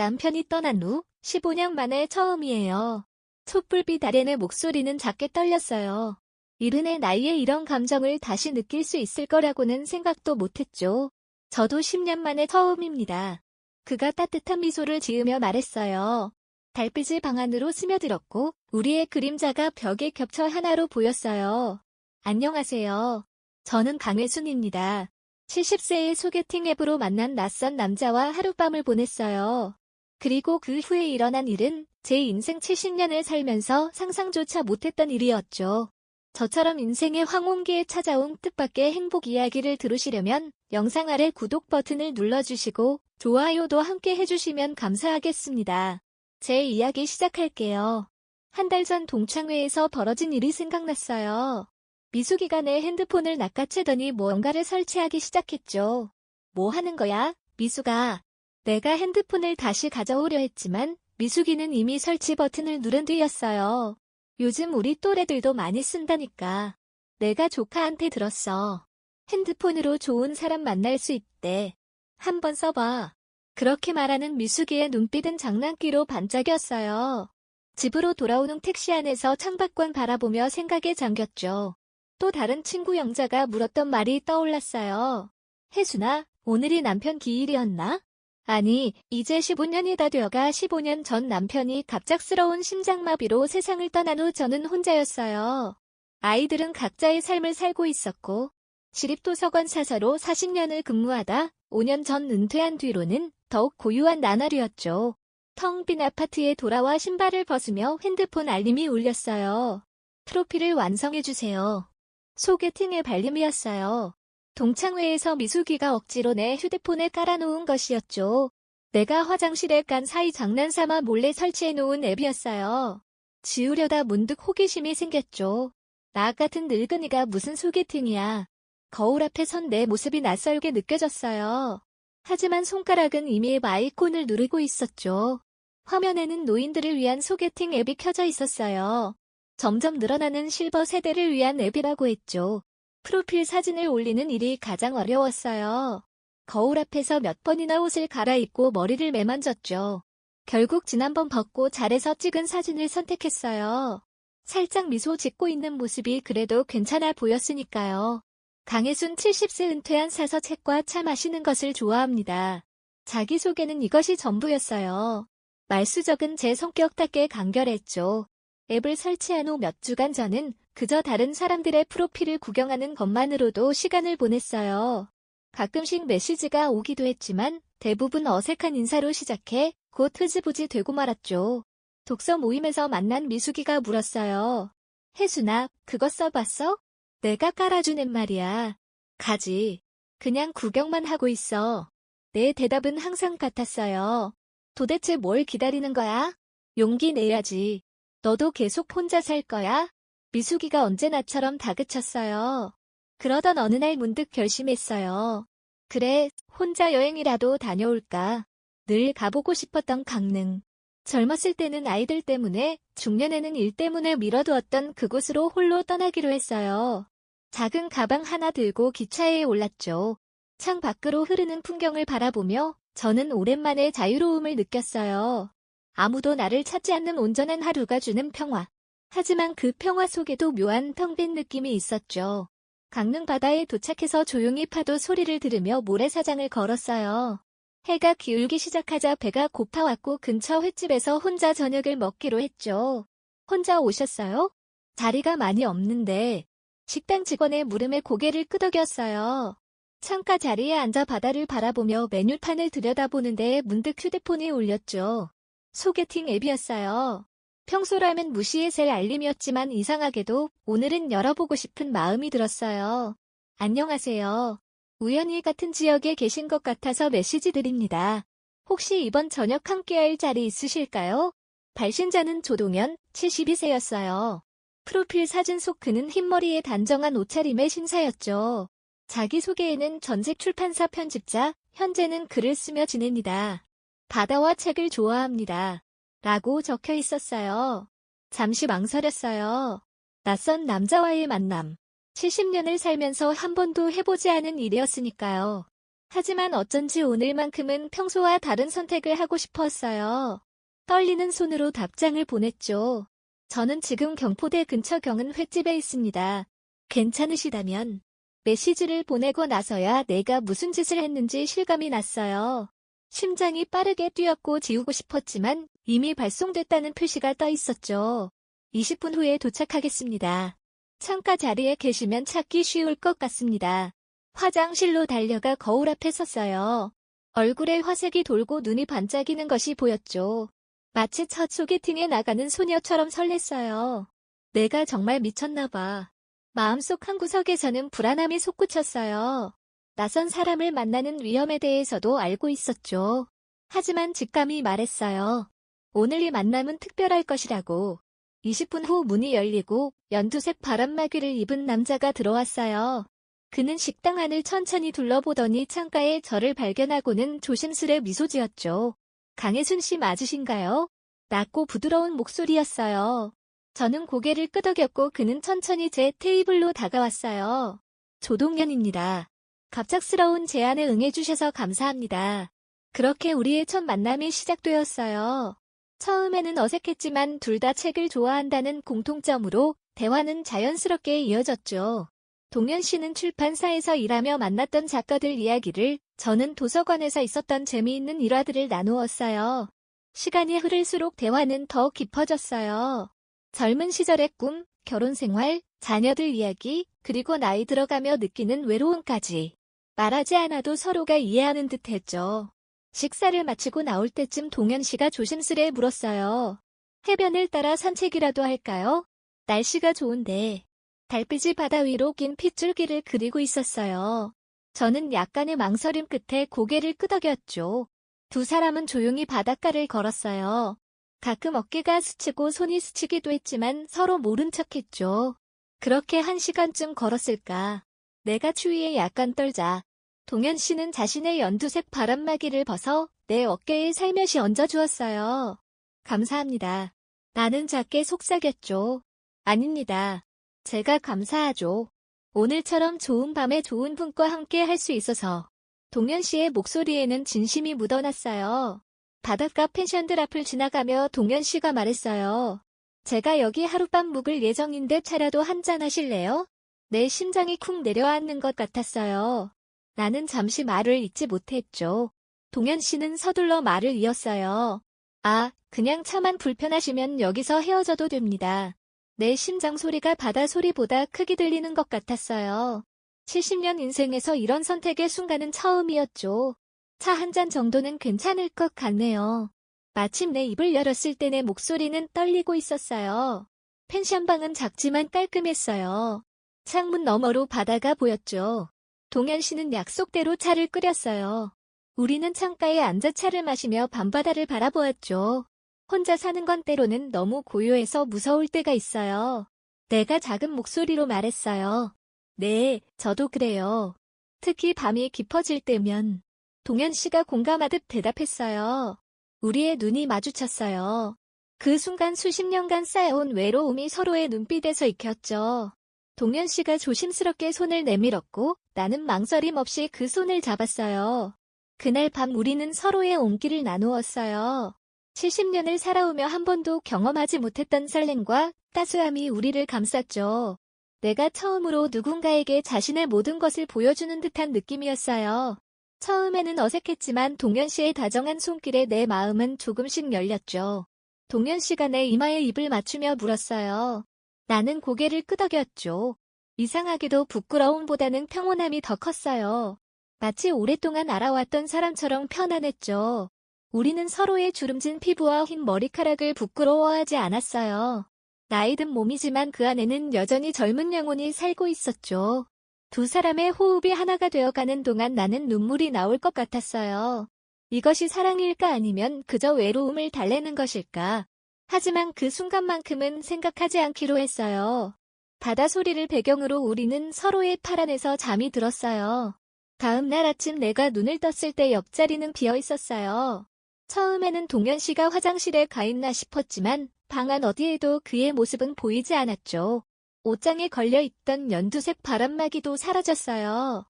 남편이 떠난 후 15년 만에 처음이에요. 촛불빛 아래 내 목소리는 작게 떨렸어요. 이른의 나이에 이런 감정을 다시 느낄 수 있을 거라고는 생각도 못했죠. 저도 10년 만에 처음입니다. 그가 따뜻한 미소를 지으며 말했어요. 달빛이 방 안으로 스며들었고 우리의 그림자가 벽에 겹쳐 하나로 보였어요. 안녕하세요. 저는 강혜순입니다. 70세의 소개팅 앱으로 만난 낯선 남자와 하룻밤을 보냈어요. 그리고 그 후에 일어난 일은 제 인생 70년을 살면서 상상조차 못했던 일이었죠. 저처럼 인생의 황혼기에 찾아온 뜻밖의 행복 이야기를 들으시려면 영상 아래 구독 버튼을 눌러주시고 좋아요도 함께 해주시면 감사하겠습니다. 제 이야기 시작할게요. 한 달 전 동창회에서 벌어진 일이 생각났어요. 미숙이가 내 핸드폰을 낚아채더니 뭔가를 설치하기 시작했죠. 뭐 하는 거야, 미숙아? 내가 핸드폰을 다시 가져오려 했지만 미숙이는 이미 설치 버튼을 누른 뒤였어요. 요즘 우리 또래들도 많이 쓴다니까. 내가 조카한테 들었어. 핸드폰으로 좋은 사람 만날 수 있대. 한번 써봐. 그렇게 말하는 미숙이의 눈빛은 장난기로 반짝였어요. 집으로 돌아오는 택시 안에서 창밖만 바라보며 생각에 잠겼죠. 또 다른 친구 영자가 물었던 말이 떠올랐어요. 혜순아, 오늘이 남편 기일이었나? 아니, 이제 15년이 다 되어가 15년 전 남편이 갑작스러운 심장마비로 세상을 떠난 후 저는 혼자였어요. 아이들은 각자의 삶을 살고 있었고 시립도서관 사서로 40년을 근무하다 5년 전 은퇴한 뒤로는 더욱 고요한 나날이었죠. 텅 빈 아파트에 돌아와 신발을 벗으며 핸드폰 알림이 울렸어요. 프로필을 완성해주세요. 소개팅의 발림이었어요. 동창회에서 미숙이가 억지로 내 휴대폰에 깔아놓은 것이었죠. 내가 화장실에 간 사이 장난삼아 몰래 설치해놓은 앱이었어요. 지우려다 문득 호기심이 생겼죠. 나 같은 늙은이가 무슨 소개팅이야. 거울 앞에 선 내 모습이 낯설게 느껴졌어요. 하지만 손가락은 이미 앱 아이콘을 누르고 있었죠. 화면에는 노인들을 위한 소개팅 앱이 켜져 있었어요. 점점 늘어나는 실버 세대를 위한 앱이라고 했죠. 프로필 사진을 올리는 일이 가장 어려웠어요. 거울 앞에서 몇 번이나 옷을 갈아입고 머리를 매만졌죠. 결국 지난번 벗고 잘해서 찍은 사진을 선택했어요. 살짝 미소 짓고 있는 모습이 그래도 괜찮아 보였으니까요. 강혜순 70세 은퇴한 사서 책과 차 마시는 것을 좋아합니다. 자기소개는 이것이 전부였어요. 말수적은 제 성격답게 간결했죠. 앱을 설치한 후 몇 주간 저는 그저 다른 사람들의 프로필을 구경하는 것만으로도 시간을 보냈어요. 가끔씩 메시지가 오기도 했지만 대부분 어색한 인사로 시작해 곧 흐지부지 되고 말았죠. 독서 모임에서 만난 미숙이가 물었어요. 혜순아, 그거 써봤어? 내가 깔아준 앱 말이야. 가지. 그냥 구경만 하고 있어. 내 대답은 항상 같았어요. 도대체 뭘 기다리는 거야? 용기 내야지. 너도 계속 혼자 살 거야? 미숙이가 언제나처럼 다그쳤어요. 그러던 어느 날 문득 결심했어요. 그래, 혼자 여행이라도 다녀올까. 늘 가보고 싶었던 강릉. 젊었을 때는 아이들 때문에, 중년에는 일 때문에 미뤄두었던 그곳으로 홀로 떠나기로 했어요. 작은 가방 하나 들고 기차에 올랐죠. 창 밖으로 흐르는 풍경을 바라보며 저는 오랜만에 자유로움을 느꼈어요. 아무도 나를 찾지 않는 온전한 하루가 주는 평화. 하지만 그 평화 속에도 묘한 텅 빈 느낌이 있었죠. 강릉 바다에 도착해서 조용히 파도 소리를 들으며 모래사장을 걸었어요. 해가 기울기 시작하자 배가 고파왔고 근처 횟집에서 혼자 저녁을 먹기로 했죠. 혼자 오셨어요? 자리가 많이 없는데. 식당 직원의 물음에 고개를 끄덕였어요. 창가 자리에 앉아 바다를 바라보며 메뉴판을 들여다보는데 문득 휴대폰이 울렸죠. 소개팅 앱이었어요. 평소라면 무시해셀 알림이었지만 이상하게도 오늘은 열어보고 싶은 마음이 들었어요. 안녕하세요. 우연히 같은 지역에 계신 것 같아서 메시지 드립니다. 혹시 이번 저녁 함께할 자리 있으실까요? 발신자는 조동현, 72세였어요. 프로필 사진 속 그는 흰머리에 단정한 옷차림의 신사였죠. 자기소개에는 전직 출판사 편집자, 현재는 글을 쓰며 지냅니다. 바다와 책을 좋아합니다. 라고 적혀 있었어요. 잠시 망설였어요. 낯선 남자와의 만남. 70년을 살면서 한 번도 해보지 않은 일이었으니까요. 하지만 어쩐지 오늘만큼은 평소와 다른 선택을 하고 싶었어요. 떨리는 손으로 답장을 보냈죠. 저는 지금 경포대 근처 경은 횟집에 있습니다. 괜찮으시다면 메시지를 보내고 나서야 내가 무슨 짓을 했는지 실감이 났어요. 심장이 빠르게 뛰었고 지우고 싶었지만 이미 발송됐다는 표시가 떠 있었죠. 20분 후에 도착하겠습니다. 창가 자리에 계시면 찾기 쉬울 것 같습니다. 화장실로 달려가 거울 앞에 섰어요. 얼굴에 화색이 돌고 눈이 반짝이는 것이 보였죠. 마치 첫 소개팅에 나가는 소녀처럼 설렜어요. 내가 정말 미쳤나 봐. 마음속 한구석에서는 불안함이 솟구쳤어요. 낯선 사람을 만나는 위험에 대해서도 알고 있었죠. 하지만 직감이 말했어요. 오늘 이 만남은 특별할 것이라고. 20분 후 문이 열리고 연두색 바람막이를 입은 남자가 들어왔어요. 그는 식당 안을 천천히 둘러보더니 창가에 저를 발견하고는 조심스레 미소 지었죠. 강혜순 씨 맞으신가요? 낮고 부드러운 목소리였어요. 저는 고개를 끄덕였고 그는 천천히 제 테이블로 다가왔어요. 조동현입니다. 갑작스러운 제안에 응해주셔서 감사합니다. 그렇게 우리의 첫 만남이 시작되었어요. 처음에는 어색했지만 둘 다 책을 좋아한다는 공통점으로 대화는 자연스럽게 이어졌죠. 동현 씨는 출판사에서 일하며 만났던 작가들 이야기를, 저는 도서관에서 있었던 재미있는 일화들을 나누었어요. 시간이 흐를수록 대화는 더 깊어졌어요. 젊은 시절의 꿈, 결혼 생활, 자녀들 이야기, 그리고 나이 들어가며 느끼는 외로움까지. 말하지 않아도 서로가 이해하는 듯 했죠. 식사를 마치고 나올 때쯤 동현 씨가 조심스레 물었어요. 해변을 따라 산책이라도 할까요? 날씨가 좋은데. 달빛이 바다 위로 긴 핏줄기를 그리고 있었어요. 저는 약간의 망설임 끝에 고개를 끄덕였죠. 두 사람은 조용히 바닷가를 걸었어요. 가끔 어깨가 스치고 손이 스치기도 했지만 서로 모른 척했죠. 그렇게 1시간쯤 걸었을까. 내가 추위에 약간 떨자. 동현 씨는 자신의 연두색 바람막이를 벗어 내 어깨에 살며시 얹어주었어요. 감사합니다. 나는 작게 속삭였죠. 아닙니다. 제가 감사하죠. 오늘처럼 좋은 밤에 좋은 분과 함께 할 수 있어서. 동현 씨의 목소리에는 진심이 묻어났어요. 바닷가 펜션들 앞을 지나가며 동현 씨가 말했어요. 제가 여기 하룻밤 묵을 예정인데 차라도 한잔 하실래요? 내 심장이 쿵 내려앉는 것 같았어요. 나는 잠시 말을 잇지 못했죠. 동현 씨는 서둘러 말을 이었어요. 아, 그냥 차만 불편하시면 여기서 헤어져도 됩니다. 내 심장 소리가 바다 소리보다 크게 들리는 것 같았어요. 70년 인생에서 이런 선택의 순간은 처음이었죠. 차 한 잔 정도는 괜찮을 것 같네요. 마침내 입을 열었을 때 내 목소리는 떨리고 있었어요. 펜션방은 작지만 깔끔했어요. 창문 너머로 바다가 보였죠. 동현 씨는 약속대로 차를 끓였어요. 우리는 창가에 앉아 차를 마시며 밤바다를 바라보았죠. 혼자 사는 건 때로는 너무 고요해서 무서울 때가 있어요. 내가 작은 목소리로 말했어요. 네, 저도 그래요. 특히 밤이 깊어질 때면. 동현 씨가 공감하듯 대답했어요. 우리의 눈이 마주쳤어요. 그 순간 수십 년간 쌓여온 외로움이 서로의 눈빛에서 익혔죠. 동현 씨가 조심스럽게 손을 내밀었고 나는 망설임 없이 그 손을 잡았어요. 그날 밤 우리는 서로의 온기를 나누었어요. 70년을 살아오며 한 번도 경험하지 못했던 설렘과 따스함이 우리를 감쌌죠. 내가 처음으로 누군가에게 자신의 모든 것을 보여주는 듯한 느낌이었어요. 처음에는 어색했지만 동현 씨의 다정한 손길에 내 마음은 조금씩 열렸죠. 동현 씨가 내 이마에 입을 맞추며 물었어요. 나는 고개를 끄덕였죠. 이상하게도 부끄러움보다는 평온함이 더 컸어요. 마치 오랫동안 알아왔던 사람처럼 편안했죠. 우리는 서로의 주름진 피부와 흰 머리카락을 부끄러워하지 않았어요. 나이 든 몸이지만 그 안에는 여전히 젊은 영혼이 살고 있었죠. 두 사람의 호흡이 하나가 되어가는 동안 나는 눈물이 나올 것 같았어요. 이것이 사랑일까 아니면 그저 외로움을 달래는 것일까? 하지만 그 순간만큼은 생각하지 않기로 했어요. 바다 소리를 배경으로 우리는 서로의 팔 안에서 잠이 들었어요. 다음 날 아침 내가 눈을 떴을 때 옆자리는 비어 있었어요. 처음에는 동현 씨가 화장실에 가 있나 싶었지만 방 안 어디에도 그의 모습은 보이지 않았죠. 옷장에 걸려있던 연두색 바람막이도 사라졌어요.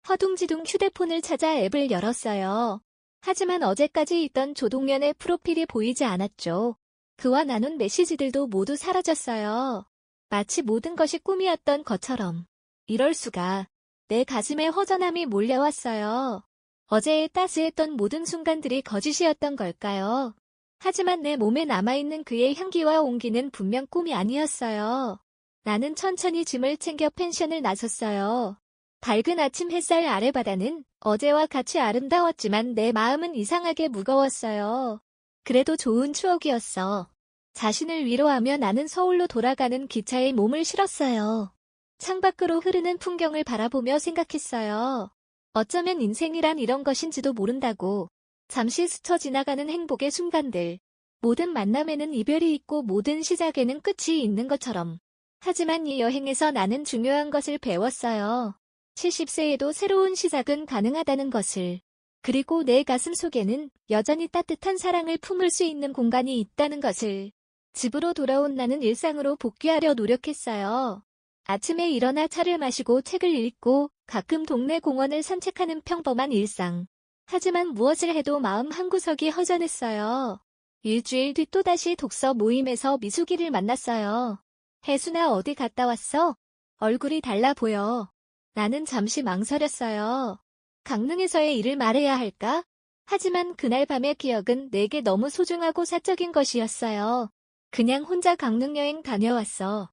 허둥지둥 휴대폰을 찾아 앱을 열었어요. 하지만 어제까지 있던 조동연의 프로필이 보이지 않았죠. 그와 나눈 메시지들도 모두 사라졌어요. 마치 모든 것이 꿈이었던 것처럼. 이럴 수가. 내 가슴에 허전함이 몰려왔어요. 어제의 따스했던 모든 순간들이 거짓이었던 걸까요? 하지만 내 몸에 남아있는 그의 향기와 온기는 분명 꿈이 아니었어요. 나는 천천히 짐을 챙겨 펜션을 나섰어요. 밝은 아침 햇살 아래 바다는 어제와 같이 아름다웠지만 내 마음은 이상하게 무거웠어요. 그래도 좋은 추억이었어. 자신을 위로하며 나는 서울로 돌아가는 기차에 몸을 실었어요. 창밖으로 흐르는 풍경을 바라보며 생각했어요. 어쩌면 인생이란 이런 것인지도 모른다고. 잠시 스쳐 지나가는 행복의 순간들. 모든 만남에는 이별이 있고 모든 시작에는 끝이 있는 것처럼. 하지만 이 여행에서 나는 중요한 것을 배웠어요. 70세에도 새로운 시작은 가능하다는 것을. 그리고 내 가슴 속에는 여전히 따뜻한 사랑을 품을 수 있는 공간이 있다는 것을. 집으로 돌아온 나는 일상으로 복귀하려 노력했어요. 아침에 일어나 차를 마시고 책을 읽고 가끔 동네 공원을 산책하는 평범한 일상. 하지만 무엇을 해도 마음 한구석이 허전했어요. 일주일 뒤 또다시 독서 모임에서 미숙이를 만났어요. 혜순아 어디 갔다 왔어? 얼굴이 달라 보여. 나는 잠시 망설였어요. 강릉에서의 일을 말해야 할까? 하지만 그날 밤의 기억은 내게 너무 소중하고 사적인 것이었어요. 그냥 혼자 강릉 여행 다녀왔어.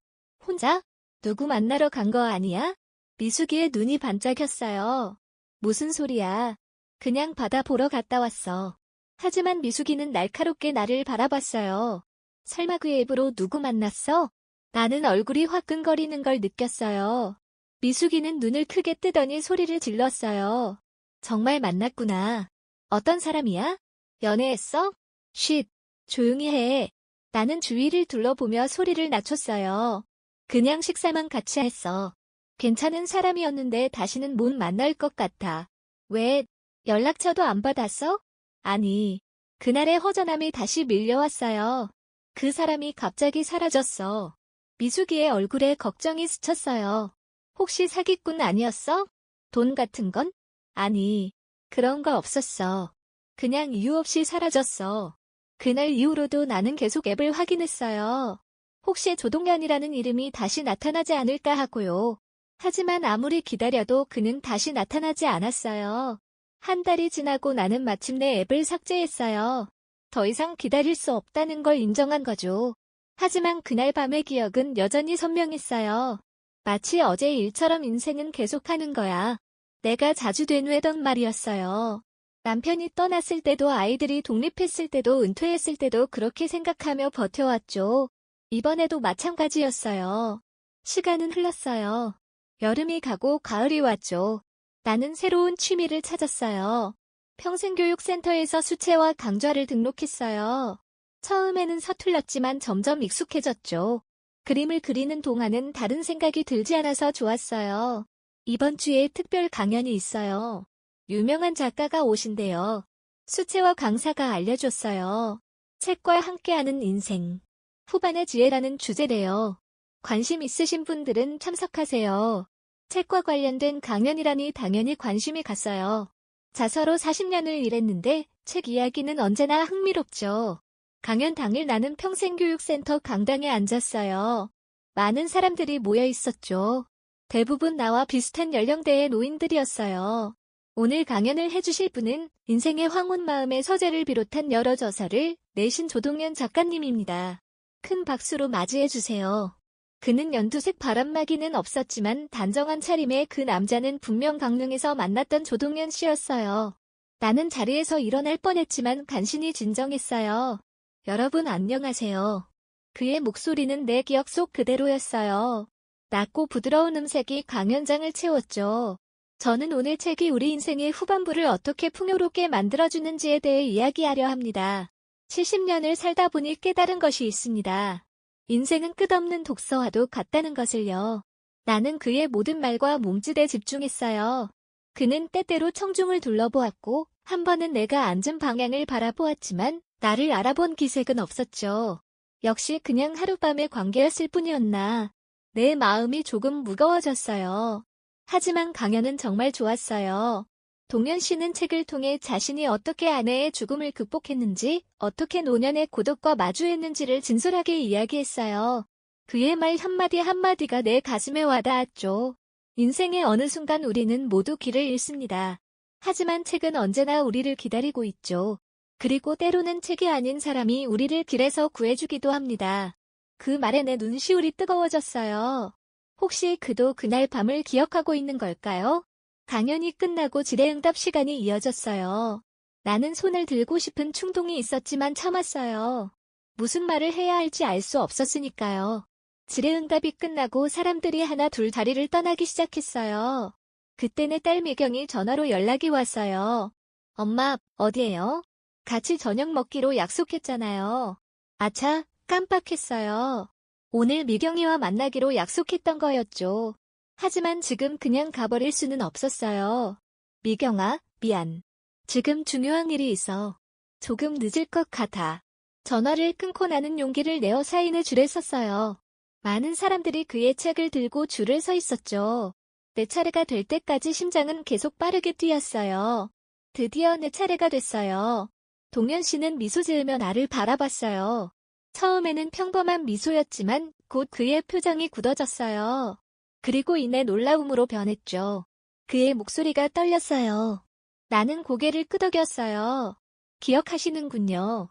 혼자? 누구 만나러 간 거 아니야? 미숙이의 눈이 반짝였어요. 무슨 소리야. 그냥 바다 보러 갔다 왔어. 하지만 미숙이는 날카롭게 나를 바라봤어요. 설마 그 앱으로 누구 만났어? 나는 얼굴이 화끈거리는 걸 느꼈어요. 미숙이는 눈을 크게 뜨더니 소리를 질렀어요. 정말 만났구나. 어떤 사람이야? 연애했어? 쉿, 조용히 해. 나는 주위를 둘러보며 소리를 낮췄어요. 그냥 식사만 같이 했어. 괜찮은 사람이었는데 다시는 못 만날 것 같아. 왜? 연락처도 안 받았어? 아니, 그날의 허전함이 다시 밀려왔어요. 그 사람이 갑자기 사라졌어. 미숙이의 얼굴에 걱정이 스쳤어요. 혹시 사기꾼 아니었어? 돈 같은 건? 아니, 그런 거 없었어. 그냥 이유 없이 사라졌어. 그날 이후로도 나는 계속 앱을 확인했어요. 혹시 조동연이라는 이름이 다시 나타나지 않을까 하고요. 하지만 아무리 기다려도 그는 다시 나타나지 않았어요. 한 달이 지나고 나는 마침내 앱을 삭제했어요. 더 이상 기다릴 수 없다는 걸 인정한 거죠. 하지만 그날 밤의 기억은 여전히 선명했어요. 마치 어제 일처럼 인생은 계속하는 거야. 내가 자주 되뇌던 말이었어요. 남편이 떠났을 때도 아이들이 독립했을 때도 은퇴했을 때도 그렇게 생각하며 버텨왔죠. 이번에도 마찬가지였어요. 시간은 흘렀어요. 여름이 가고 가을이 왔죠. 나는 새로운 취미를 찾았어요. 평생교육센터에서 수채화 강좌를 등록했어요. 처음에는 서툴렀지만 점점 익숙해졌죠. 그림을 그리는 동안은 다른 생각이 들지 않아서 좋았어요. 이번 주에 특별 강연이 있어요. 유명한 작가가 오신대요. 수채화 강사가 알려줬어요. 책과 함께하는 인생. 후반의 지혜라는 주제래요. 관심 있으신 분들은 참석하세요. 책과 관련된 강연이라니 당연히 관심이 갔어요. 자서로 40년을 일했는데 책 이야기는 언제나 흥미롭죠. 강연 당일 나는 평생교육센터 강당에 앉았어요. 많은 사람들이 모여 있었죠. 대부분 나와 비슷한 연령대의 노인들이었어요. 오늘 강연을 해주실 분은 인생의 황혼 마음의 서재를 비롯한 여러 저서를 내신 조동연 작가님입니다. 큰 박수로 맞이해주세요. 그는 연두색 바람막이는 없었지만 단정한 차림의 그 남자는 분명 강릉에서 만났던 조동연 씨였어요. 나는 자리에서 일어날 뻔했지만 간신히 진정했어요. 여러분 안녕하세요. 그의 목소리는 내 기억 속 그대로였어요. 낮고 부드러운 음색이 강연장을 채웠죠. 저는 오늘 책이 우리 인생의 후반부를 어떻게 풍요롭게 만들어주는지에 대해 이야기하려 합니다. 70년을 살다 보니 깨달은 것이 있습니다. 인생은 끝없는 독서와도 같다는 것을요. 나는 그의 모든 말과 몸짓에 집중했어요. 그는 때때로 청중을 둘러보았고 한 번은 내가 앉은 방향을 바라보았지만 나를 알아본 기색은 없었죠. 역시 그냥 하룻밤의 관계였을 뿐이었나. 내 마음이 조금 무거워졌어요. 하지만 강연은 정말 좋았어요. 동현 씨는 책을 통해 자신이 어떻게 아내의 죽음을 극복했는지, 어떻게 노년의 고독과 마주했는지를 진솔하게 이야기했어요. 그의 말 한마디 한마디가 내 가슴에 와닿았죠. 인생의 어느 순간 우리는 모두 길을 잃습니다. 하지만 책은 언제나 우리를 기다리고 있죠. 그리고 때로는 책이 아닌 사람이 우리를 길에서 구해주기도 합니다. 그 말에 내 눈시울이 뜨거워졌어요. 혹시 그도 그날 밤을 기억하고 있는 걸까요? 강연이 끝나고 질의응답 시간이 이어졌어요. 나는 손을 들고 싶은 충동이 있었지만 참았어요. 무슨 말을 해야 할지 알 수 없었으니까요. 질의응답이 끝나고 사람들이 하나 둘 자리를 떠나기 시작했어요. 그때 내 딸 미경이 전화로 연락이 왔어요. 엄마, 어디에요? 같이 저녁 먹기로 약속했잖아요. 아차, 깜빡했어요. 오늘 미경이와 만나기로 약속했던 거였죠. 하지만 지금 그냥 가버릴 수는 없었어요. 미경아, 미안. 지금 중요한 일이 있어. 조금 늦을 것 같아. 전화를 끊고 나는 용기를 내어 사인의 줄에 섰어요. 많은 사람들이 그의 책을 들고 줄을 서 있었죠. 내 차례가 될 때까지 심장은 계속 빠르게 뛰었어요. 드디어 내 차례가 됐어요. 동현 씨는 미소 지으며 나를 바라봤어요. 처음에는 평범한 미소였지만 곧 그의 표정이 굳어졌어요. 그리고 이내 놀라움으로 변했죠. 그의 목소리가 떨렸어요. 나는 고개를 끄덕였어요. 기억하시는군요.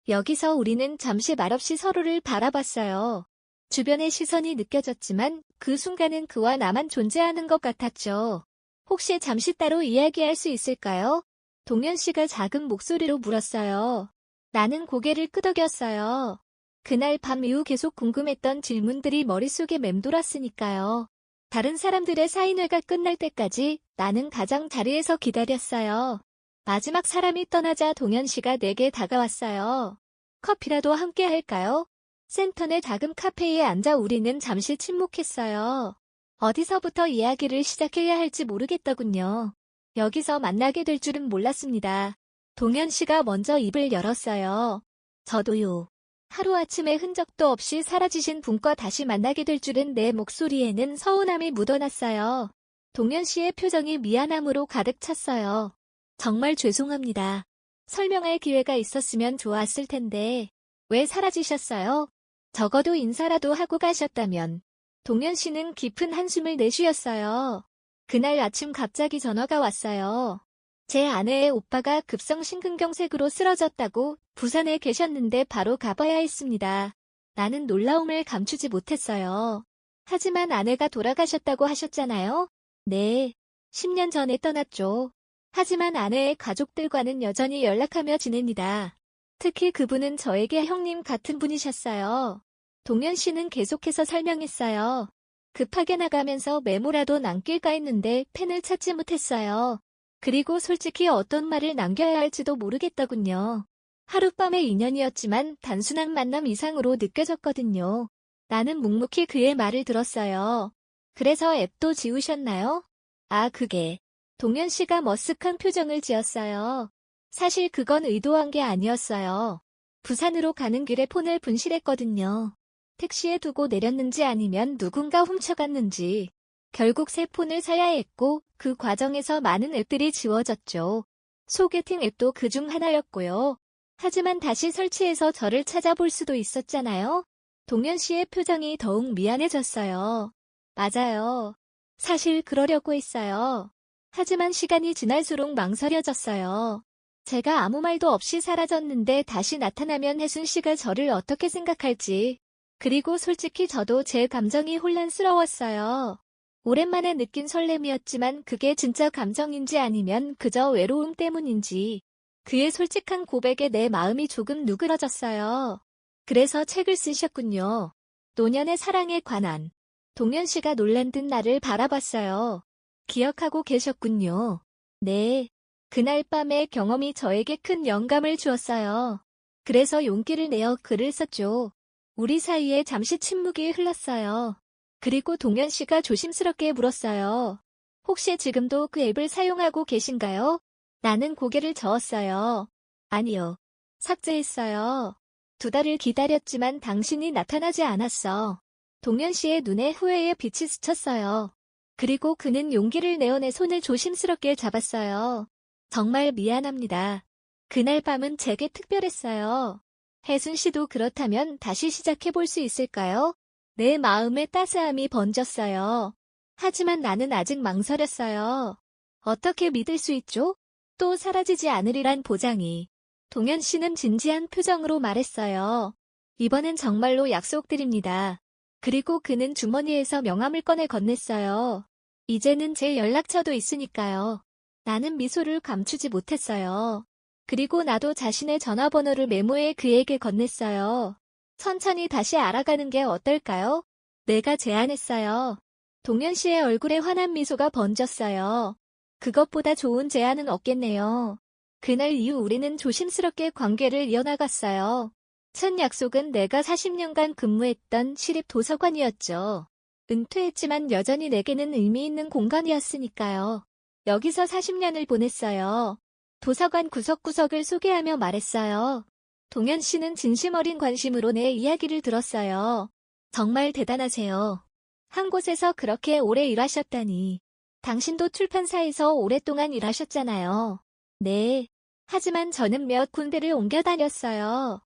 여기서 우리는 잠시 말없이 서로를 바라봤어요. 주변의 시선이 느껴졌지만 그 순간은 그와 나만 존재하는 것 같았죠. 혹시 잠시 따로 이야기할 수 있을까요? 동현 씨가 작은 목소리로 물었어요. 나는 고개를 끄덕였어요. 그날 밤 이후 계속 궁금했던 질문들이 머릿속에 맴돌았으니까요. 다른 사람들의 사인회가 끝날 때까지 나는 가장 자리에서 기다렸어요. 마지막 사람이 떠나자 동현 씨가 내게 다가왔어요. 커피라도 함께 할까요? 센터 내 작은 카페에 앉아 우리는 잠시 침묵했어요. 어디서부터 이야기를 시작해야 할지 모르겠더군요. 여기서 만나게 될 줄은 몰랐습니다. 동현 씨가 먼저 입을 열었어요. 저도요. 하루아침에 흔적도 없이 사라지신 분과 다시 만나게 될 줄은 내 목소리에는 서운함이 묻어났어요. 동현 씨의 표정이 미안함으로 가득 찼어요. 정말 죄송합니다. 설명할 기회가 있었으면 좋았을 텐데. 왜 사라지셨어요? 적어도 인사라도 하고 가셨다면. 동현 씨는 깊은 한숨을 내쉬었어요. 그날 아침 갑자기 전화가 왔어요. 제 아내의 오빠가 급성 심근경색으로 쓰러졌다고 부산에 계셨는데 바로 가봐야 했습니다. 나는 놀라움을 감추지 못했어요. 하지만 아내가 돌아가셨다고 하셨잖아요? 네. 10년 전에 떠났죠. 하지만 아내의 가족들과는 여전히 연락하며 지냅니다. 특히 그분은 저에게 형님 같은 분이셨어요. 동현 씨는 계속해서 설명했어요. 급하게 나가면서 메모라도 남길까 했는데 펜을 찾지 못했어요. 그리고 솔직히 어떤 말을 남겨야 할지도 모르겠더군요. 하룻밤의 인연이었지만 단순한 만남 이상으로 느껴졌거든요. 나는 묵묵히 그의 말을 들었어요. 그래서 앱도 지우셨나요? 아, 그게. 동현 씨가 머쓱한 표정을 지었어요. 사실 그건 의도한 게 아니었어요. 부산으로 가는 길에 폰을 분실했거든요. 택시에 두고 내렸는지 아니면 누군가 훔쳐갔는지. 결국 새 폰을 사야 했고 그 과정에서 많은 앱들이 지워졌죠. 소개팅 앱도 그중 하나였고요. 하지만 다시 설치해서 저를 찾아볼 수도 있었잖아요. 동현 씨의 표정이 더욱 미안해졌어요. 맞아요. 사실 그러려고 했어요. 하지만 시간이 지날수록 망설여졌어요. 제가 아무 말도 없이 사라졌는데 다시 나타나면 혜순 씨가 저를 어떻게 생각할지. 그리고 솔직히 저도 제 감정이 혼란스러웠어요. 오랜만에 느낀 설렘이었지만 그게 진짜 감정인지 아니면 그저 외로움 때문인지. 그의 솔직한 고백에 내 마음이 조금 누그러졌어요. 그래서 책을 쓰셨군요. 노년의 사랑에 관한. 동현 씨가 놀란 듯 나를 바라봤어요. 기억하고 계셨군요. 네. 그날 밤의 경험이 저에게 큰 영감을 주었어요. 그래서 용기를 내어 글을 썼죠. 우리 사이에 잠시 침묵이 흘렀어요. 그리고 동현 씨가 조심스럽게 물었어요. 혹시 지금도 그 앱을 사용하고 계신가요? 나는 고개를 저었어요. 아니요. 삭제했어요. 2달을 기다렸지만 당신이 나타나지 않았어. 동현 씨의 눈에 후회의 빛이 스쳤어요. 그리고 그는 용기를 내어 내 손을 조심스럽게 잡았어요. 정말 미안합니다. 그날 밤은 제게 특별했어요. 혜순 씨도 그렇다면 다시 시작해볼 수 있을까요? 내 마음에 따스함이 번졌어요. 하지만 나는 아직 망설였어요. 어떻게 믿을 수 있죠? 또 사라지지 않으리란 보장이. 동현 씨는 진지한 표정으로 말했어요. 이번엔 정말로 약속드립니다. 그리고 그는 주머니에서 명함을 꺼내 건넸어요. 이제는 제 연락처도 있으니까요. 나는 미소를 감추지 못했어요. 그리고 나도 자신의 전화번호를 메모해 그에게 건넸어요. 천천히 다시 알아가는 게 어떨까요? 내가 제안했어요. 동현 씨의 얼굴에 환한 미소가 번졌어요. 그것보다 좋은 제안은 없겠네요. 그날 이후 우리는 조심스럽게 관계를 이어나갔어요. 첫 약속은 내가 40년간 근무했던 시립 도서관이었죠. 은퇴했지만 여전히 내게는 의미 있는 공간이었으니까요. 여기서 40년을 보냈어요. 도서관 구석구석을 소개하며 말했어요. 동현 씨는 진심 어린 관심으로 내 이야기를 들었어요. 정말 대단하세요. 한 곳에서 그렇게 오래 일하셨다니. 당신도 출판사에서 오랫동안 일하셨잖아요. 네. 하지만 저는 몇 군데를 옮겨 다녔어요.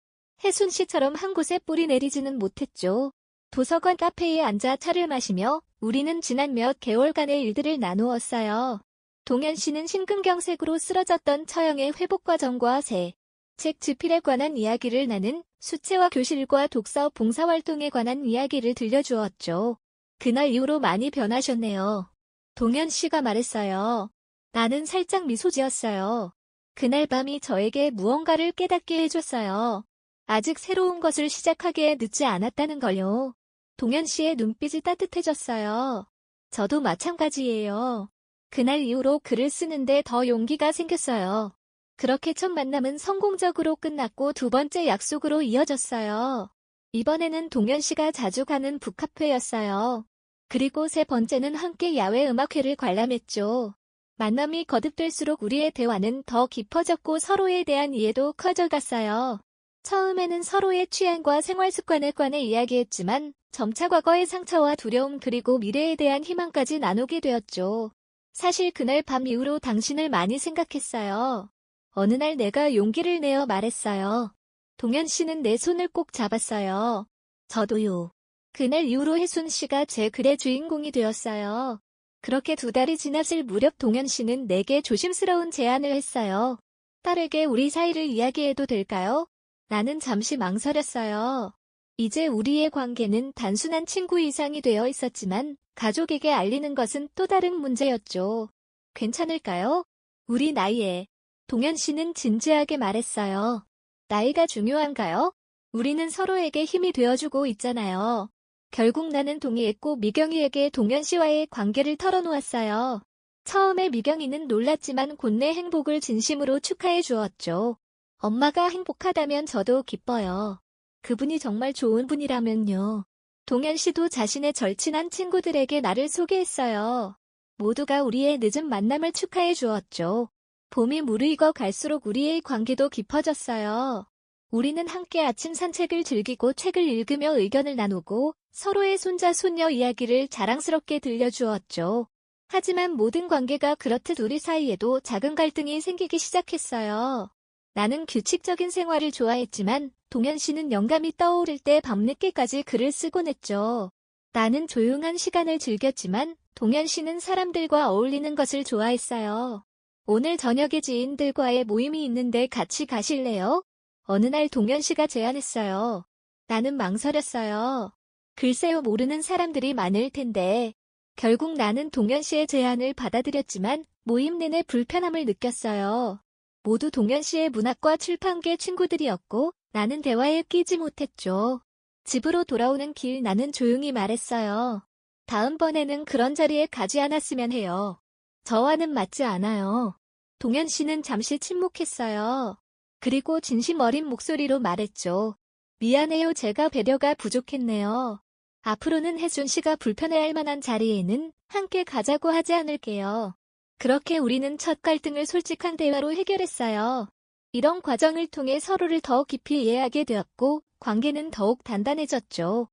혜순 씨처럼 한 곳에 뿌리 내리지는 못했죠. 도서관 카페에 앉아 차를 마시며 우리는 지난 몇 개월간의 일들을 나누었어요. 동현 씨는 심근경색으로 쓰러졌던 처형의 회복 과정과 책 집필에 관한 이야기를 나는 수채화 교실과 독서 봉사활동에 관한 이야기를 들려주었죠. 그날 이후로 많이 변하셨네요. 동현 씨가 말했어요. 나는 살짝 미소 지었어요. 그날 밤이 저에게 무언가를 깨닫게 해줬어요. 아직 새로운 것을 시작하기에 늦지 않았다는 걸요. 동현 씨의 눈빛이 따뜻해졌어요. 저도 마찬가지예요. 그날 이후로 글을 쓰는데 더 용기가 생겼어요. 그렇게 첫 만남은 성공적으로 끝났고 두 번째 약속으로 이어졌어요. 이번에는 동현 씨가 자주 가는 북카페였어요. 그리고 세 번째는 함께 야외 음악회를 관람했죠. 만남이 거듭될수록 우리의 대화는 더 깊어졌고 서로에 대한 이해도 커져갔어요. 처음에는 서로의 취향과 생활 습관에 관해 이야기했지만 점차 과거의 상처와 두려움 그리고 미래에 대한 희망까지 나누게 되었죠. 사실 그날 밤 이후로 당신을 많이 생각했어요. 어느 날 내가 용기를 내어 말했어요. 동현 씨는 내 손을 꼭 잡았어요. 저도요. 그날 이후로 혜순 씨가 제 글의 주인공이 되었어요. 그렇게 두 달이 지났을 무렵 동현 씨는 내게 조심스러운 제안을 했어요. 딸에게 우리 사이를 이야기해도 될까요? 나는 잠시 망설였어요. 이제 우리의 관계는 단순한 친구 이상이 되어 있었지만 가족에게 알리는 것은 또 다른 문제였죠. 괜찮을까요? 우리 나이에. 동현 씨는 진지하게 말했어요. 나이가 중요한가요? 우리는 서로에게 힘이 되어주고 있잖아요. 결국 나는 동의했고 미경이에게 동현 씨와의 관계를 털어놓았어요. 처음에 미경이는 놀랐지만 곧내 행복을 진심으로 축하해 주었죠. 엄마가 행복하다면 저도 기뻐요. 그분이 정말 좋은 분이라면요. 동현 씨도 자신의 절친한 친구들에게 나를 소개했어요. 모두가 우리의 늦은 만남을 축하해 주었죠. 봄이 무르익어 갈수록 우리의 관계도 깊어졌어요. 우리는 함께 아침 산책을 즐기고 책을 읽으며 의견을 나누고 서로의 손자 손녀 이야기를 자랑스럽게 들려주었죠. 하지만 모든 관계가 그렇듯 우리 사이에도 작은 갈등이 생기기 시작했어요. 나는 규칙적인 생활을 좋아했지만 동현 씨는 영감이 떠오를 때 밤늦게까지 글을 쓰곤 했죠. 나는 조용한 시간을 즐겼지만 동현 씨는 사람들과 어울리는 것을 좋아했어요. 오늘 저녁에 지인들과의 모임이 있는데 같이 가실래요? 어느 날 동현 씨가 제안했어요. 나는 망설였어요. 글쎄요, 모르는 사람들이 많을 텐데. 결국 나는 동현 씨의 제안을 받아들였지만 모임 내내 불편함을 느꼈어요. 모두 동현 씨의 문학과 출판계 친구들이었고 나는 대화에 끼지 못했죠. 집으로 돌아오는 길 나는 조용히 말했어요. 다음번에는 그런 자리에 가지 않았으면 해요. 저와는 맞지 않아요. 동현 씨는 잠시 침묵했어요. 그리고 진심 어린 목소리로 말했죠. 미안해요. 제가 배려가 부족했네요. 앞으로는 혜순 씨가 불편해할 만한 자리에는 함께 가자고 하지 않을게요. 그렇게 우리는 첫 갈등을 솔직한 대화로 해결했어요. 이런 과정을 통해 서로를 더 깊이 이해하게 되었고 관계는 더욱 단단해졌죠.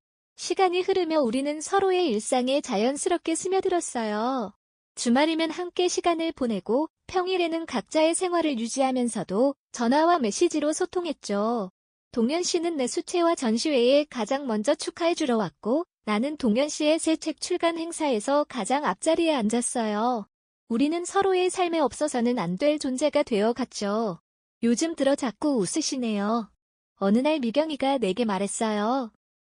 시간이 흐르며 우리는 서로의 일상에 자연스럽게 스며들었어요. 주말이면 함께 시간을 보내고 평일에는 각자의 생활을 유지하면서도 전화와 메시지로 소통했죠. 동현 씨는 내 수채화 전시회에 가장 먼저 축하해주러 왔고 나는 동현 씨의 새 책 출간 행사에서 가장 앞자리에 앉았어요. 우리는 서로의 삶에 없어서는 안 될 존재가 되어 갔죠. 요즘 들어 자꾸 웃으시네요. 어느 날 미경이가 내게 말했어요.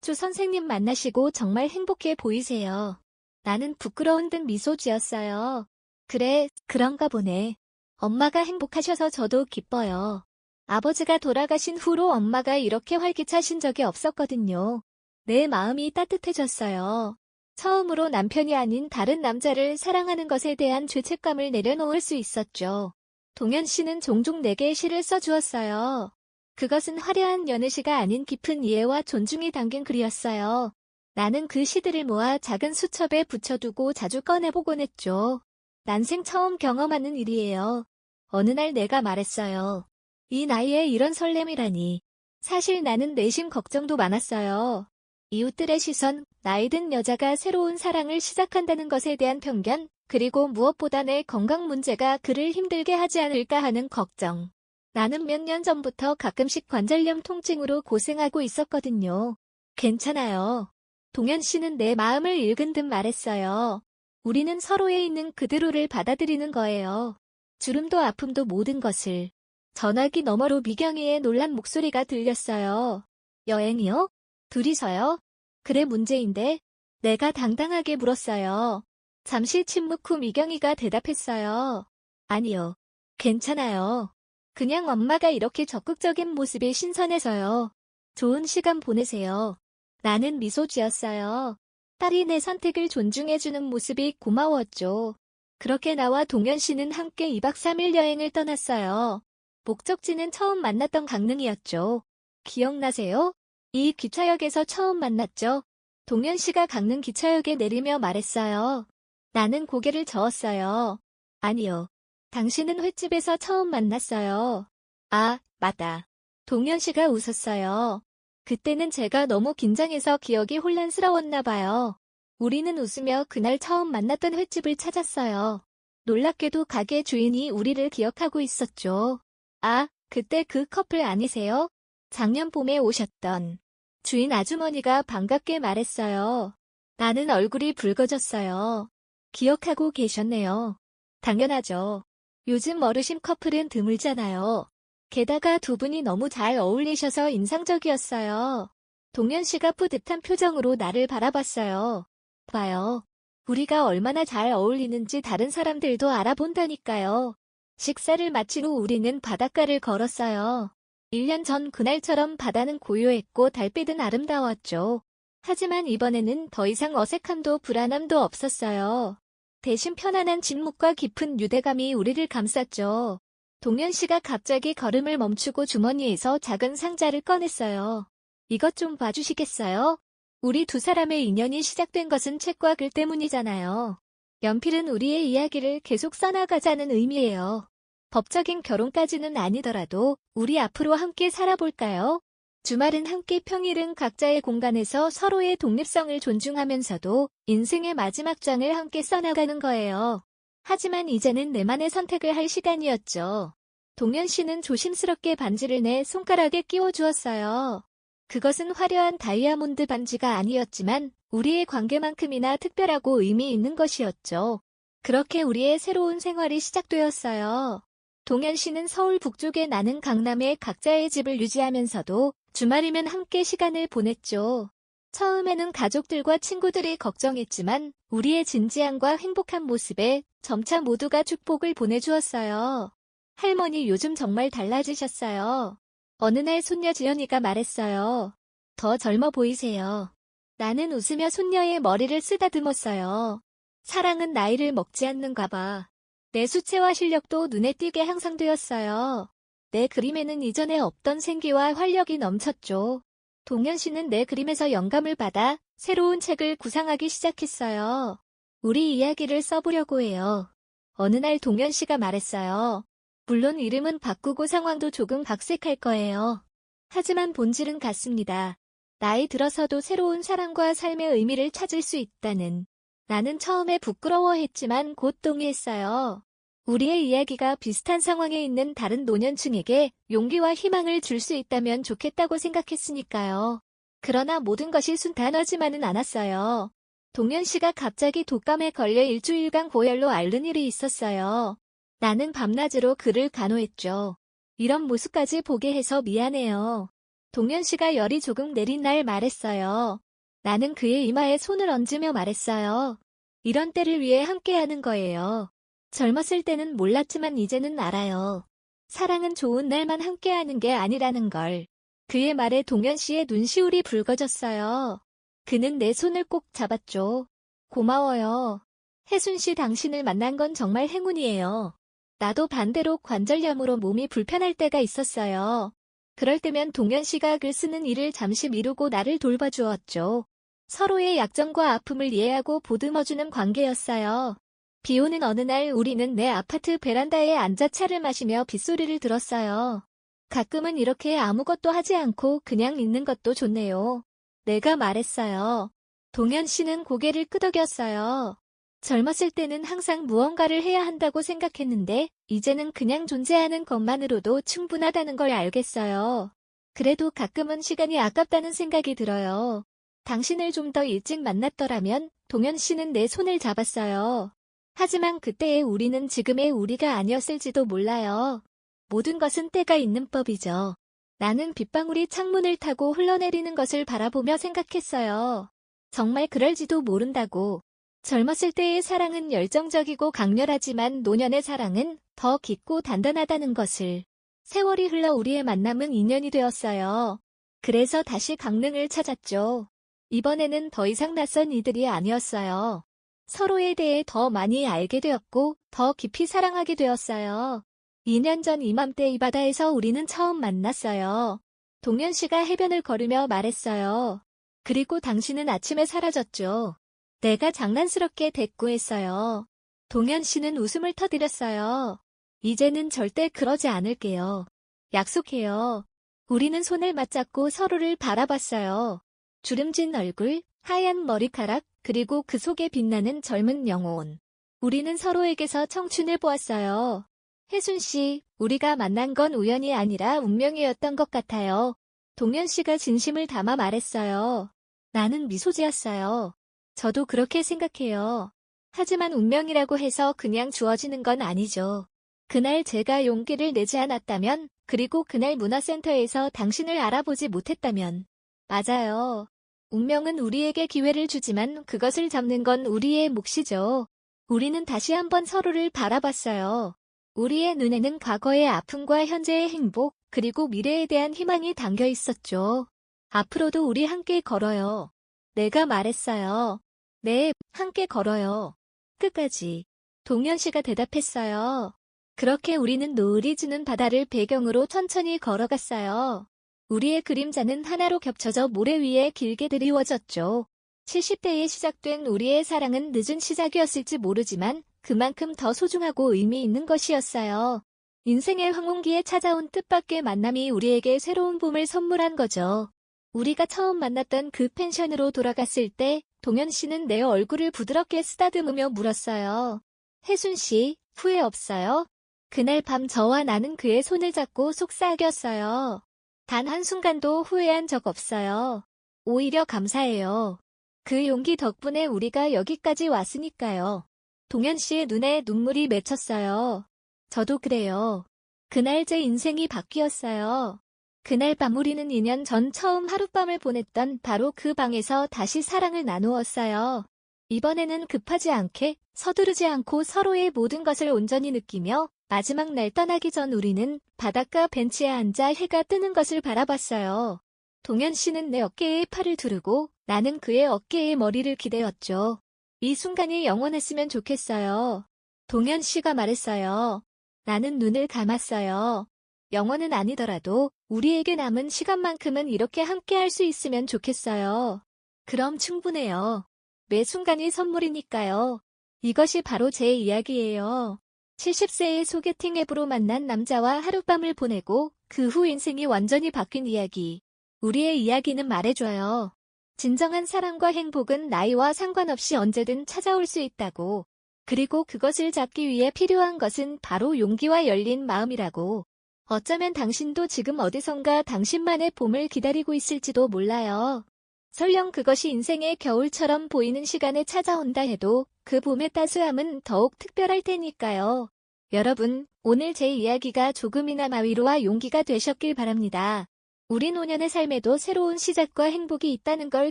조 선생님 만나시고 정말 행복해 보이세요. 나는 부끄러운 듯 미소 지었어요. 그래, 그런가 보네. 엄마가 행복하셔서 저도 기뻐요. 아버지가 돌아가신 후로 엄마가 이렇게 활기차신 적이 없었거든요. 내 마음이 따뜻해졌어요. 처음으로 남편이 아닌 다른 남자를 사랑하는 것에 대한 죄책감을 내려놓을 수 있었죠. 동현 씨는 종종 내게 시를 써주었어요. 그것은 화려한 연애시가 아닌 깊은 이해와 존중이 담긴 글이었어요. 나는 그 시들을 모아 작은 수첩에 붙여두고 자주 꺼내보곤 했죠. 난생 처음 경험하는 일이에요. 어느 날 내가 말했어요. 이 나이에 이런 설렘이라니. 사실 나는 내심 걱정도 많았어요. 이웃들의 시선, 나이 든 여자가 새로운 사랑을 시작한다는 것에 대한 편견, 그리고 무엇보다 내 건강 문제가 그를 힘들게 하지 않을까 하는 걱정. 나는 몇 년 전부터 가끔씩 관절염 통증으로 고생하고 있었거든요. 괜찮아요. 동현 씨는 내 마음을 읽은 듯 말했어요. 우리는 서로에 있는 그대로를 받아들이는 거예요. 주름도 아픔도 모든 것을. 전화기 너머로 미경이의 놀란 목소리가 들렸어요. 여행이요? 둘이서요? 그래 문제인데. 내가 당당하게 물었어요. 잠시 침묵 후 미경이가 대답했어요. 아니요. 괜찮아요. 그냥 엄마가 이렇게 적극적인 모습이 신선해서요. 좋은 시간 보내세요. 나는 미소 지었어요. 딸이 내 선택을 존중해주는 모습이 고마웠죠. 그렇게 나와 동현 씨는 함께 2박 3일 여행을 떠났어요. 목적지는 처음 만났던 강릉이었죠. 기억나세요? 이 기차역에서 처음 만났죠. 동현 씨가 강릉 기차역에 내리며 말했어요. 나는 고개를 저었어요. 아니요. 당신은 횟집에서 처음 만났어요. 아, 맞다. 동현 씨가 웃었어요. 그때는 제가 너무 긴장해서 기억이 혼란스러웠나 봐요. 우리는 웃으며 그날 처음 만났던 횟집을 찾았어요. 놀랍게도 가게 주인이 우리를 기억하고 있었죠. 아, 그때 그 커플 아니세요? 작년 봄에 오셨던. 주인 아주머니가 반갑게 말했어요. 나는 얼굴이 붉어졌어요. 기억하고 계셨네요. 당연하죠. 요즘 어르신 커플은 드물잖아요. 게다가 두 분이 너무 잘 어울리셔서 인상적이었어요. 동현 씨가 뿌듯한 표정으로 나를 바라봤어요. 봐요. 우리가 얼마나 잘 어울리는지 다른 사람들도 알아본다니까요. 식사를 마친 후 우리는 바닷가를 걸었어요. 1년 전 그날처럼 바다는 고요했고 달빛은 아름다웠죠. 하지만 이번에는 더 이상 어색함도 불안함도 없었어요. 대신 편안한 침묵과 깊은 유대감이 우리를 감쌌죠. 동현 씨가 갑자기 걸음을 멈추고 주머니에서 작은 상자를 꺼냈어요. 이것 좀 봐주시겠어요? 우리 두 사람의 인연이 시작된 것은 책과 글 때문이잖아요. 연필은 우리의 이야기를 계속 써나가자는 의미예요. 법적인 결혼까지는 아니더라도 우리 앞으로 함께 살아볼까요? 주말은 함께 평일은 각자의 공간에서 서로의 독립성을 존중하면서도 인생의 마지막 장을 함께 써나가는 거예요. 하지만 이제는 내만의 선택을 할 시간이었죠. 동현 씨는 조심스럽게 반지를 내 손가락에 끼워주었어요. 그것은 화려한 다이아몬드 반지가 아니었지만 우리의 관계만큼이나 특별하고 의미 있는 것이었죠. 그렇게 우리의 새로운 생활이 시작되었어요. 동현 씨는 서울 북쪽에 나는 강남에 각자의 집을 유지하면서도 주말이면 함께 시간을 보냈죠. 처음에는 가족들과 친구들이 걱정했지만 우리의 진지함과 행복한 모습에 점차 모두가 축복을 보내주었어요. 할머니 요즘 정말 달라지셨어요. 어느 날 손녀 지연이가 말했어요. 더 젊어 보이세요. 나는 웃으며 손녀의 머리를 쓰다듬었어요. 사랑은 나이를 먹지 않는가 봐. 내 수채화 실력도 눈에 띄게 향상되었어요. 내 그림에는 이전에 없던 생기와 활력이 넘쳤죠. 동현 씨는 내 그림에서 영감을 받아 새로운 책을 구상하기 시작했어요. 우리 이야기를 써보려고 해요. 어느 날 동현 씨가 말했어요. 물론 이름은 바꾸고 상황도 조금 각색할 거예요. 하지만 본질은 같습니다. 나이 들어서도 새로운 사랑과 삶의 의미를 찾을 수 있다는. 나는 처음에 부끄러워했지만 곧 동의했어요. 우리의 이야기가 비슷한 상황에 있는 다른 노년층에게 용기와 희망을 줄 수 있다면 좋겠다고 생각했으니까요. 그러나 모든 것이 순탄하지만은 않았어요. 동현 씨가 갑자기 독감에 걸려 일주일간 고열로 앓는 일이 있었어요. 나는 밤낮으로 그를 간호했죠. 이런 모습까지 보게 해서 미안해요. 동현 씨가 열이 조금 내린 날 말했어요. 나는 그의 이마에 손을 얹으며 말했어요. 이런 때를 위해 함께하는 거예요. 젊었을 때는 몰랐지만 이제는 알아요. 사랑은 좋은 날만 함께하는 게 아니라는 걸. 그의 말에 동현 씨의 눈시울이 붉어졌어요. 그는 내 손을 꼭 잡았죠. 고마워요. 혜순 씨, 당신을 만난 건 정말 행운이에요. 나도 반대로 관절염으로 몸이 불편할 때가 있었어요. 그럴 때면 동현 씨가 글 쓰는 일을 잠시 미루고 나를 돌봐주었죠. 서로의 약점과 아픔을 이해하고 보듬어주는 관계였어요. 비 오는 어느 날 우리는 내 아파트 베란다에 앉아 차를 마시며 빗소리를 들었어요. 가끔은 이렇게 아무것도 하지 않고 그냥 있는 것도 좋네요. 내가 말했어요. 동현 씨는 고개를 끄덕였어요. 젊었을 때는 항상 무언가를 해야 한다고 생각했는데 이제는 그냥 존재하는 것만으로도 충분하다는 걸 알겠어요. 그래도 가끔은 시간이 아깝다는 생각이 들어요. 당신을 좀 더 일찍 만났더라면. 동현 씨는 내 손을 잡았어요. 하지만 그때의 우리는 지금의 우리가 아니었을지도 몰라요. 모든 것은 때가 있는 법이죠. 나는 빗방울이 창문을 타고 흘러내리는 것을 바라보며 생각했어요. 정말 그럴지도 모른다고. 젊었을 때의 사랑은 열정적이고 강렬하지만 노년의 사랑은 더 깊고 단단하다는 것을. 세월이 흘러 우리의 만남은 인연이 되었어요. 그래서 다시 강릉을 찾았죠. 이번에는 더 이상 낯선 이들이 아니었어요. 서로에 대해 더 많이 알게 되었고 더 깊이 사랑하게 되었어요. 2년 전 이맘때 이 바다에서 우리는 처음 만났어요. 동현 씨가 해변을 걸으며 말했어요. 그리고 당신은 아침에 사라졌죠. 내가 장난스럽게 대꾸했어요. 동현 씨는 웃음을 터뜨렸어요. 이제는 절대 그러지 않을게요. 약속해요. 우리는 손을 맞잡고 서로를 바라봤어요. 주름진 얼굴, 하얀 머리카락, 그리고 그 속에 빛나는 젊은 영혼. 우리는 서로에게서 청춘을 보았어요. 혜순 씨, 우리가 만난 건 우연이 아니라 운명이었던 것 같아요. 동현 씨가 진심을 담아 말했어요. 나는 미소 지었어요. 저도 그렇게 생각해요. 하지만 운명이라고 해서 그냥 주어지는 건 아니죠. 그날 제가 용기를 내지 않았다면, 그리고 그날 문화센터에서 당신을 알아보지 못했다면. 맞아요. 운명은 우리에게 기회를 주지만 그것을 잡는 건 우리의 몫이죠. 우리는 다시 한번 서로를 바라봤어요. 우리의 눈에는 과거의 아픔과 현재의 행복, 그리고 미래에 대한 희망이 담겨 있었죠. 앞으로도 우리 함께 걸어요. 내가 말했어요. 네, 함께 걸어요. 끝까지. 동현 씨가 대답했어요. 그렇게 우리는 노을이 지는 바다를 배경으로 천천히 걸어갔어요. 우리의 그림자는 하나로 겹쳐져 모래 위에 길게 드리워졌죠. 70대에 시작된 우리의 사랑은 늦은 시작이었을지 모르지만 그만큼 더 소중하고 의미 있는 것이었어요. 인생의 황혼기에 찾아온 뜻밖의 만남이 우리에게 새로운 봄을 선물한 거죠. 우리가 처음 만났던 그 펜션으로 돌아갔을 때 동현 씨는 내 얼굴을 부드럽게 쓰다듬으며 물었어요. 혜순 씨, 후회 없어요? 그날 밤 저와 나는 그의 손을 잡고 속삭였어요. 단 한순간도 후회한 적 없어요. 오히려 감사해요. 그 용기 덕분에 우리가 여기까지 왔으니까요. 동현 씨의 눈에 눈물이 맺혔어요. 저도 그래요. 그날 제 인생이 바뀌었어요. 그날 밤 우리는 2년 전 처음 하룻밤을 보냈던 바로 그 방에서 다시 사랑을 나누었어요. 이번에는 급하지 않게, 서두르지 않고 서로의 모든 것을 온전히 느끼며 마지막 날 떠나기 전 우리는 바닷가 벤치에 앉아 해가 뜨는 것을 바라봤어요. 동현 씨는 내 어깨에 팔을 두르고 나는 그의 어깨에 머리를 기대었죠. 이 순간이 영원했으면 좋겠어요. 동현 씨가 말했어요. 나는 눈을 감았어요. 영원은 아니더라도 우리에게 남은 시간만큼은 이렇게 함께 할 수 있으면 좋겠어요. 그럼 충분해요. 매 순간이 선물이니까요. 이것이 바로 제 이야기예요. 70세의 소개팅 앱으로 만난 남자와 하룻밤을 보내고 그 후 인생이 완전히 바뀐 이야기. 우리의 이야기는 말해줘요. 진정한 사랑과 행복은 나이와 상관없이 언제든 찾아올 수 있다고. 그리고 그것을 잡기 위해 필요한 것은 바로 용기와 열린 마음이라고. 어쩌면 당신도 지금 어디선가 당신만의 봄을 기다리고 있을지도 몰라요. 설령 그것이 인생의 겨울처럼 보이는 시간에 찾아온다 해도 그 봄의 따스함은 더욱 특별할 테니까요. 여러분, 오늘 제 이야기가 조금이나마 위로와 용기가 되셨길 바랍니다. 우리 노년의 삶에도 새로운 시작과 행복이 있다는 걸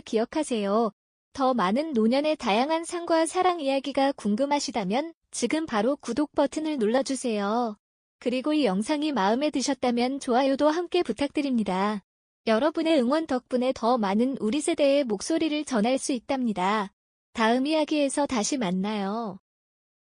기억하세요. 더 많은 노년의 다양한 삶과 사랑 이야기가 궁금하시다면 지금 바로 구독 버튼을 눌러주세요. 그리고 이 영상이 마음에 드셨다면 좋아요도 함께 부탁드립니다. 여러분의 응원 덕분에 더 많은 우리 세대의 목소리를 전할 수 있답니다. 다음 이야기에서 다시 만나요.